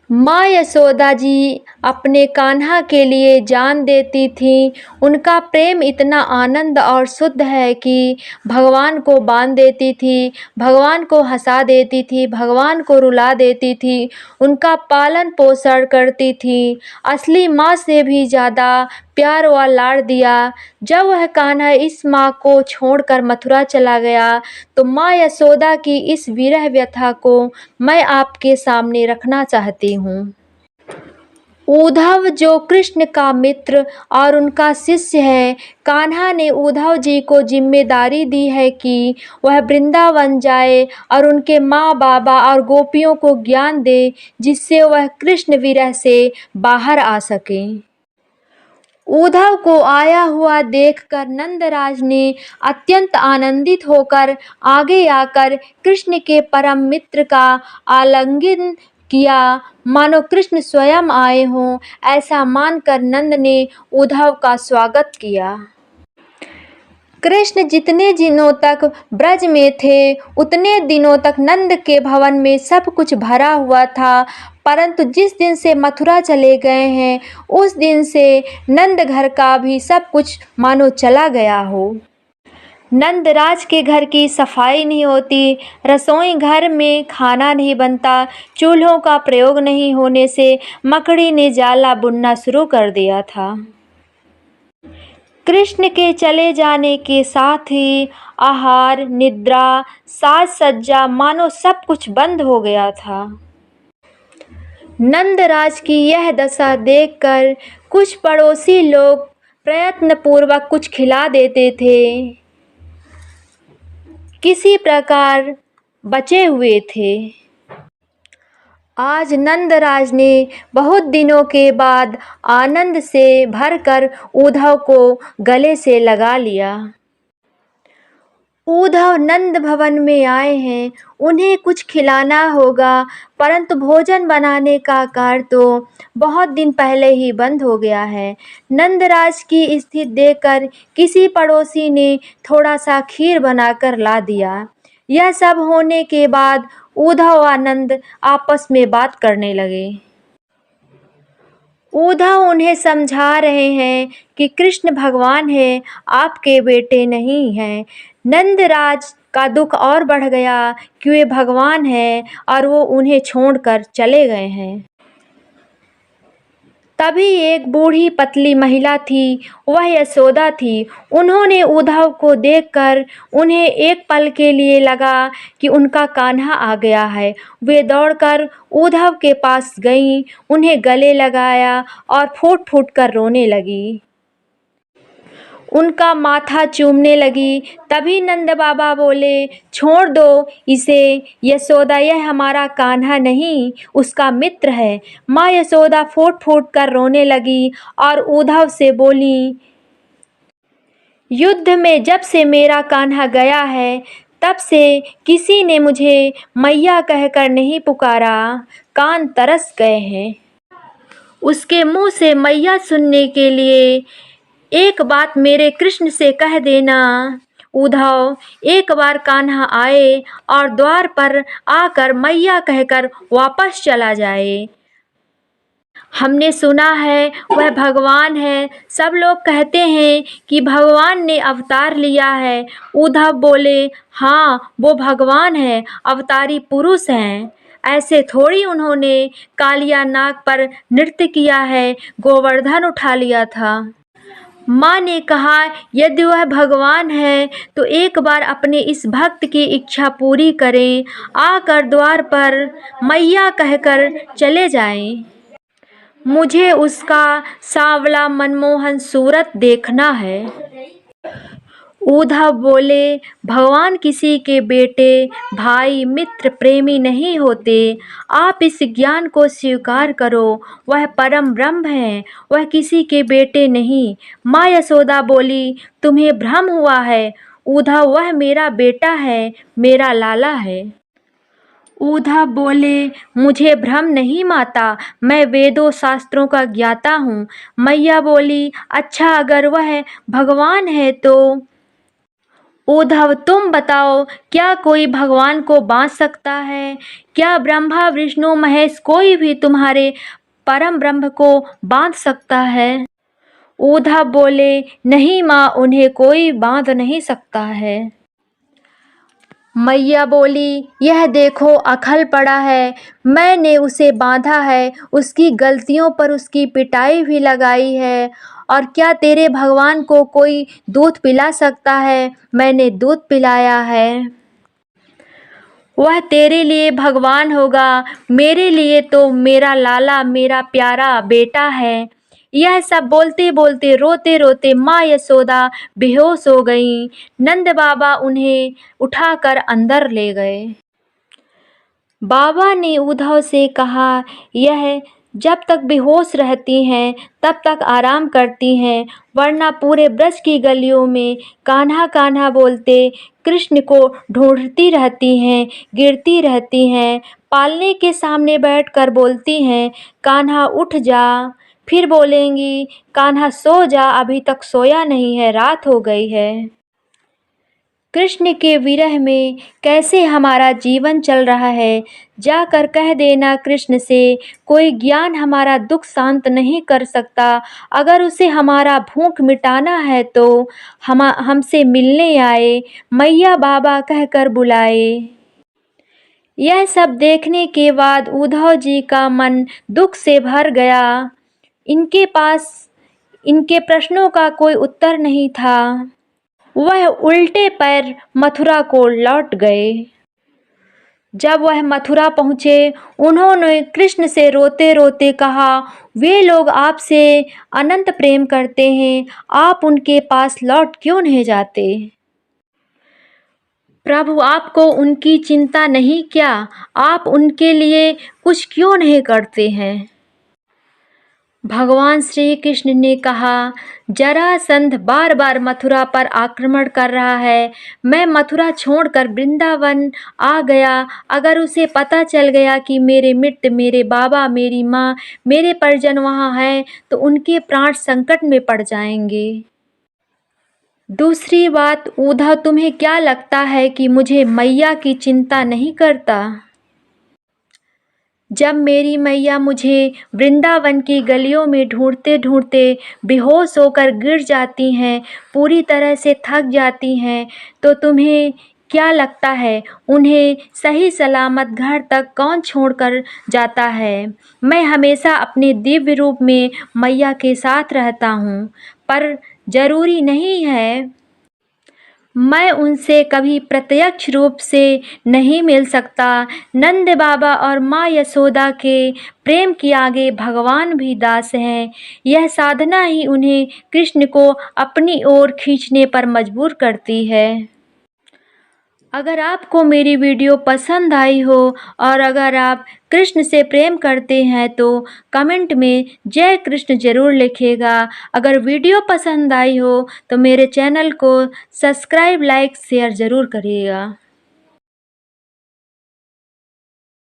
माँ यशोदा जी अपने कान्हा के लिए जान देती थीं। उनका प्रेम इतना आनंद और शुद्ध है कि भगवान को बांध देती थी, भगवान को हंसा देती थी, भगवान को रुला देती थी, उनका पालन पोषण करती थी। असली माँ से भी ज़्यादा प्यार व लाड़ दिया। जब वह कान्हा इस माँ को छोड़कर मथुरा चला गया तो माँ यशोदा की इस विरह व्यथा को मैं आपके सामने रखना चाहती हूँ। उद्धव जो कृष्ण का मित्र और उनका शिष्य है, कान्हा ने उद्धव जी को जिम्मेदारी दी है कि वह वृंदावन जाए और उनके माँ बाबा और गोपियों को ज्ञान दे, जिससे वह कृष्ण विरह से बाहर आ सकें। उद्धव को आया हुआ देखकर नंदराज ने अत्यंत आनंदित होकर आगे आकर कृष्ण के परम मित्र का आलिंगन किया, मानो कृष्ण स्वयं आए हों। ऐसा मानकर नंद ने उद्धव का स्वागत किया। कृष्ण जितने दिनों तक ब्रज में थे उतने दिनों तक नंद के भवन में सब कुछ भरा हुआ था, परंतु जिस दिन से मथुरा चले गए हैं उस दिन से नंद घर का भी सब कुछ मानो चला गया हो। नंदराज के घर की सफाई नहीं होती, रसोई घर में खाना नहीं बनता, चूल्हों का प्रयोग नहीं होने से मकड़ी ने जाला बुनना शुरू कर दिया था। कृष्ण के चले जाने के साथ ही आहार, निद्रा, साज सज्जा मानो सब कुछ बंद हो गया था। नंदराज की यह दशा देखकर कुछ पड़ोसी लोग प्रयत्नपूर्वक कुछ खिला देते थे, किसी प्रकार बचे हुए थे। आज नंदराज ने बहुत दिनों के बाद आनंद से भरकर उद्धव को गले से लगा लिया। उद्धव नंद भवन में आए हैं, उन्हें कुछ खिलाना होगा, परंतु भोजन बनाने का कार्य तो बहुत दिन पहले ही बंद हो गया है। नंदराज की स्थिति देखकर किसी पड़ोसी ने थोड़ा सा खीर बनाकर ला दिया। यह सब होने के बाद उद्धव और नंद आपस में बात करने लगे। उद्धव उन्हें समझा रहे हैं कि कृष्ण भगवान है, आपके बेटे नहीं हैं। नंदराज का दुख और बढ़ गया कि वे भगवान हैं और वो उन्हें छोड़कर चले गए हैं। तभी एक बूढ़ी पतली महिला थी, वह यशोदा थी। उन्होंने उद्धव को देखकर उन्हें एक पल के लिए लगा कि उनका कान्हा आ गया है। वे दौड़कर उद्धव के पास गईं, उन्हें गले लगाया और फूट फूट कर रोने लगी। उनका माथा चूमने लगी। तभी नंद बाबा बोले, छोड़ दो इसे यशोदा, यह हमारा कान्हा नहीं उसका मित्र है। माँ यशोदा फूट फूट कर रोने लगी और उद्धव से बोली, युद्ध में जब से मेरा कान्हा गया है तब से किसी ने मुझे मैया कहकर नहीं पुकारा, कान तरस गए हैं। उसके मुंह से मैया सुनने के लिए एक बात मेरे कृष्ण से कह देना। उद्धव, एक बार कान्हा आए और द्वार पर आकर मैया कहकर वापस चला जाए। हमने सुना है वह भगवान है, सब लोग कहते हैं कि भगवान ने अवतार लिया है। उद्धव बोले, हाँ वो भगवान है, अवतारी पुरुष हैं। ऐसे थोड़ी उन्होंने कालिया नाग पर नृत्य किया है, गोवर्धन उठा लिया था। माँ ने कहा, यदि वह भगवान है तो एक बार अपने इस भक्त की इच्छा पूरी करें, आकर द्वार पर मैया कहकर चले जाएं। मुझे उसका सांवला मनमोहन सूरत देखना है। उद्धव बोले, भगवान किसी के बेटे, भाई, मित्र, प्रेमी नहीं होते। आप इस ज्ञान को स्वीकार करो, वह परम ब्रह्म है, वह किसी के बेटे नहीं। माँ यशोदा बोली, तुम्हें भ्रम हुआ है उद्धव, वह मेरा बेटा है, मेरा लाला है। उद्धव बोले, मुझे भ्रम नहीं माता, मैं वेदों शास्त्रों का ज्ञाता हूँ। मैया बोली, अच्छा अगर वह भगवान है तो उद्धव, तुम बताओ, क्या कोई भगवान को बांध सकता है? क्या ब्रह्मा विष्णु महेश कोई भी तुम्हारे परम ब्रह्म को बांध सकता है? उद्धव बोले, नहीं माँ, उन्हें कोई बांध नहीं सकता है। मैया बोली, यह देखो अकल पड़ा है, मैंने उसे बांधा है, उसकी गलतियों पर उसकी पिटाई भी लगाई है। और क्या तेरे भगवान को कोई दूध पिला सकता है? मैंने दूध पिलाया है। वह तेरे लिए भगवान होगा, मेरे लिए तो मेरा लाला, मेरा प्यारा बेटा है। यह सब बोलते बोलते, रोते रोते माँ यशोदा बेहोश हो गईं। नंद बाबा उन्हें उठाकर अंदर ले गए। बाबा ने उद्धव से कहा, यह जब तक बेहोश रहती हैं तब तक आराम करती हैं, वरना पूरे ब्रज की गलियों में कान्हा कान्हा बोलते कृष्ण को ढूंढती रहती हैं, गिरती रहती हैं। पालने के सामने बैठकर बोलती हैं, कान्हा उठ जा। फिर बोलेंगी, कान्हा सो जा, अभी तक सोया नहीं है, रात हो गई है। कृष्ण के विरह में कैसे हमारा जीवन चल रहा है, जाकर कह देना कृष्ण से, कोई ज्ञान हमारा दुख शांत नहीं कर सकता। अगर उसे हमारा भूख मिटाना है तो हमसे मिलने आए, मैया बाबा कहकर बुलाए। यह सब देखने के बाद उद्धव जी का मन दुख से भर गया। इनके पास इनके प्रश्नों का कोई उत्तर नहीं था। वह उल्टे पैर मथुरा को लौट गए। जब वह मथुरा पहुँचे, उन्होंने कृष्ण से रोते रोते कहा, वे लोग आपसे अनंत प्रेम करते हैं, आप उनके पास लौट क्यों नहीं जाते? प्रभु, आपको उनकी चिंता नहीं क्या? आप उनके लिए कुछ क्यों नहीं करते हैं? भगवान श्री कृष्ण ने कहा, जरासंध बार बार मथुरा पर आक्रमण कर रहा है। मैं मथुरा छोड़कर वृंदावन आ गया। अगर उसे पता चल गया कि मेरे मित्र, मेरे बाबा, मेरी माँ, मेरे परिजन वहाँ हैं, तो उनके प्राण संकट में पड़ जाएंगे। दूसरी बात, उद्धव, तुम्हें क्या लगता है कि मुझे मैया की चिंता नहीं करता? जब मेरी मैया मुझे वृंदावन की गलियों में ढूंढते ढूंढते बेहोश होकर गिर जाती हैं, पूरी तरह से थक जाती हैं, तो तुम्हें क्या लगता है उन्हें सही सलामत घर तक कौन छोड़कर जाता है? मैं हमेशा अपने दिव्य रूप में मैया के साथ रहता हूँ, पर जरूरी नहीं है मैं उनसे कभी प्रत्यक्ष रूप से नहीं मिल सकता। नंद बाबा और माँ यशोदा के प्रेम के आगे भगवान भी दास हैं। यह साधना ही उन्हें कृष्ण को अपनी ओर खींचने पर मजबूर करती है। अगर आपको मेरी वीडियो पसंद आई हो और अगर आप कृष्ण से प्रेम करते हैं तो कमेंट में जय कृष्ण ज़रूर लिखिएगा। अगर वीडियो पसंद आई हो तो मेरे चैनल को सब्सक्राइब, लाइक, शेयर ज़रूर करिएगा।